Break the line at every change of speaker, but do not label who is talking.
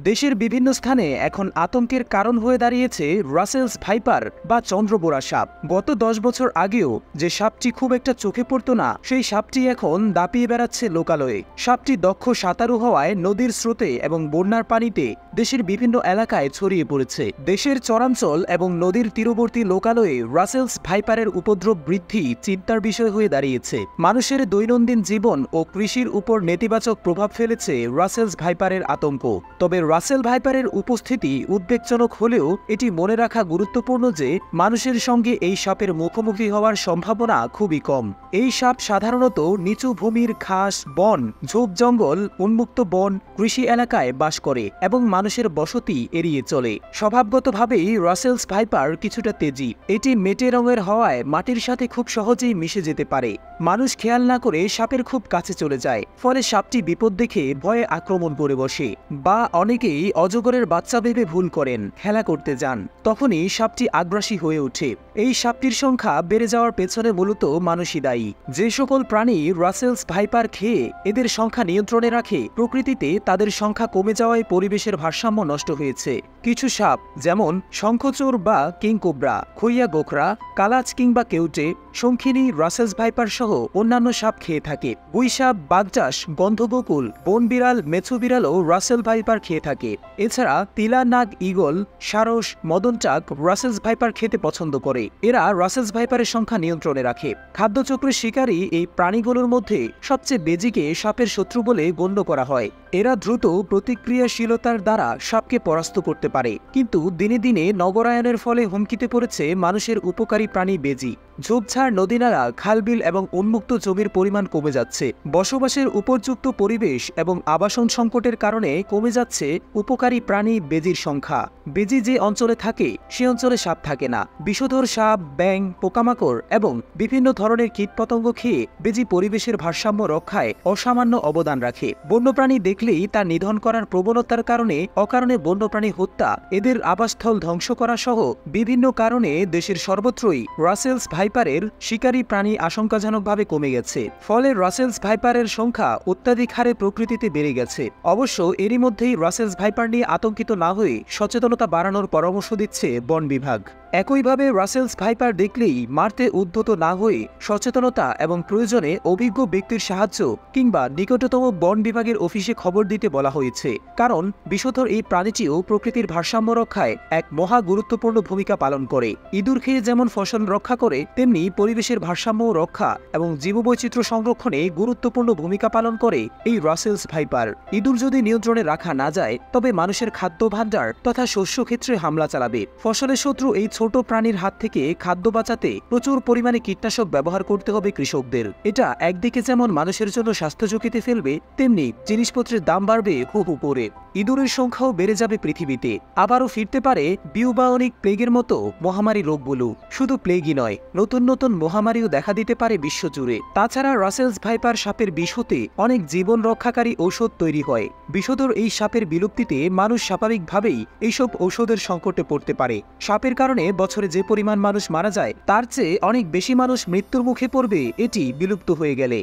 দেশের বিভিন্ন স্থানে এখন আতঙ্কের কারণ হয়ে দাঁড়িয়েছে রাসেলস ভাইপার বা চন্দ্রবোরা সাপ। গত 10 বছর আগেও যে সাপটি খুব একটা চোখে পড়ত না, সেই সাপটি এখন দাপিয়ে বেড়াচ্ছে লোকালয়ে। সাপটি দক্ষ সাঁতারু হওয়ায় নদীর স্রোতে এবং বন্যার পানিতে দেশের বিভিন্ন এলাকায় ছড়িয়ে পড়েছে। দেশের চরাঞ্চল এবং নদীর তীরবর্তী লোকালয়ে রাসেলস ভাইপারের উপদ্রব বৃদ্ধি চিন্তার বিষয় হয়ে দাঁড়িয়েছে। মানুষের দৈনন্দিন জীবন ও কৃষির উপর নেতিবাচক প্রভাব ফেলেছে রাসেলস ভাইপারের আতঙ্ক। তবে রাসেল ভাইপারের উপস্থিতি উদ্বেগজনক হলেও এটি মনে রাখা গুরুত্বপূর্ণ যে মানুষের সঙ্গে এই সাপের মুখোমুখি হওয়ার সম্ভাবনা খুবই কম। এই সাপ সাধারণত নিচু ভূমির ঘাস, বন, ঝোপ জঙ্গল, উন্মুক্ত বন, কৃষি এলাকায় বাস করে এবং মানুষের বসতি এড়িয়ে চলে। স্বভাবগতভাবেই রাসেলস ভাইপার কিছুটা তেজি। এটি মেটে রঙের হওয়ায় মাটির সাথে খুব সহজেই মিশে যেতে পারে। মানুষ খেয়াল না করে সাপের খুব কাছে চলে যায়, ফলে সাপটি বিপদ দেখে ভয়ে আক্রমণ করে বসে, বা অনেকেই অজগরের বাচ্চা ভেবে ভুল করেন, খেলা করতে যান। তখনই সাপটি আগ্রাসী হয়ে ওঠে। এই সাপটির সংখ্যা বেড়ে যাওয়ার পেছনে মূলত মানুষই দায়ী। যে সকল প্রাণী রাসেলস ভাইপার খেয়ে এদের সংখ্যা নিয়ন্ত্রণে রাখে, প্রকৃতিতে তাদের সংখ্যা কমে যাওয়ায় পরিবেশের ভারসাম্য নষ্ট হয়েছে। কিছু সাপ যেমন শঙ্খচূড় বা কিংকোবরা, খইয়া গোখরা, কালাচ কিংবা কেউটে, শঙ্খিনী রাসেলস ভাইপার সহ অন্যান্য সাপ খেয়ে থাকে। গুইসাপ, বাগচাষ, গন্ধবকুল, বন বিড়াল, মেছো বিড়ালও রাসেল ভাইপার খেয়ে থাকে। এছাড়া তিলা, নাগ, ঈগল, সারস, মদনটাক রাসেলস ভাইপার খেতে পছন্দ করে। এরা রাসেলস ভাইপারের সংখ্যা নিয়ন্ত্রণে রাখে। খাদ্যচক্রের শিকারী এই প্রাণীগুলোর মধ্যে সবচেয়ে বেজিকে সাপের শত্রু বলে গণ্য করা হয়। এরা দ্রুত প্রতিক্রিয়াশীলতার দ্বারা সাপকে পরাস্ত করতে পারে। কিন্তু দিনে দিনে নগরায়নের ফলে হুমকিতে পড়েছে মানুষের উপকারী প্রাণী বেজি। ঝোপঝাড়, নদীনালা, খালবিল এবং উন্মুক্ত জমির পরিমাণ কমে যাচ্ছে। বসবাসের উপযুক্ত পরিবেশ এবং আবাসন সংকটের কারণে কমে যাচ্ছে উপকারী প্রাণী বেজির সংখ্যা। বেজি যে অঞ্চলে থাকে সে অঞ্চলে সাপ থাকে না। বিষধর সাপ, ব্যাঙ, পোকামাকড় এবং বিভিন্ন ধরনের কীটপতঙ্গ খেয়ে বেজি পরিবেশের ভারসাম্য রক্ষায় অসামান্য অবদান রাখে। বন্যপ্রাণী দেখলেই তা নিধন করার প্রবণতার কারণে অকারণে বন্যপ্রাণী হত্যা, এদের আবাসস্থল ধ্বংস করা সহ বিভিন্ন কারণে দেশের সর্বত্রই রাসেলস ভাইপারের শিকারী প্রাণী আশঙ্কাজনকভাবে কমে গেছে। ফলে রাসেলস ভাইপারের সংখ্যা অত্যাধিক হারে প্রকৃতিতে বেড়ে গেছে। অবশ্য এরই মধ্যেই রাসেলস ভাইপার নিয়ে আতঙ্কিত না হয়ে সচেতনতা বাড়ানোর পরামর্শ দিচ্ছে বন বিভাগ। একইভাবে রাসেলস ভাইপার দেখলেই মারতে উদ্ধত না হয়ে সচেতনতা এবং প্রয়োজনে অভিজ্ঞ ব্যক্তির সাহায্য কিংবা নিকটতম বন বিভাগের অফিসে খবর দিতে বলা হয়েছে। কারণ বিষধর এই প্রাণীটিও প্রকৃতির ভারসাম্য রক্ষায় এক মহা গুরুত্বপূর্ণ ভূমিকা পালন করে। ইঁদুর খেয়ে যেমন ফসল রক্ষা করে, তেমনি পরিবেশের ভারসাম্য রক্ষা এবং জীববৈচিত্র্য সংরক্ষণে গুরুত্বপূর্ণ ভূমিকা পালন করে এই রাসেলস ভাইপার। ইঁদুর যদি নিয়ন্ত্রণে রাখা না যায়, তবে মানুষের খাদ্য ভাণ্ডার তথা শস্য ক্ষেত্রে হামলা চালাবে। ফসলের শত্রু এই ছোট প্রাণীর হাত থেকে খাদ্য বাঁচাতে প্রচুর পরিমাণে কীটনাশক ব্যবহার করতে হবে কৃষকদের। এটা একদিকে যেমন মানুষের জন্য স্বাস্থ্য ঝুঁকিতে ফেলবে, তেমনি জিনিসপত্রের দাম বাড়বে হু হু করে। ইঁদুরের সংখ্যাও বেড়ে যাবে পৃথিবীতে। আবারও ফিরতে পারে বিউবায়নিক প্লেগের মতো মহামারী রোগগুলো। শুধু প্লেগই নয়, নতুন নতুন মহামারীও দেখা দিতে পারে বিশ্বজুড়ে। তাছাড়া রাসেলস ভাইপার সাপের বিষ হতে অনেক জীবন রক্ষাকারী ঔষধ তৈরি হয়। বিষধর এই সাপের বিলুপ্তিতে মানুষ স্বাভাবিকভাবেই এইসব ঔষধের সংকটে পড়তে পারে। সাপের কারণে বছরে যে পরিমাণ মানুষ মারা যায়, তার চেয়ে অনেক বেশি মানুষ মৃত্যুর মুখে পড়বে এটি বিলুপ্ত হয়ে গেলে।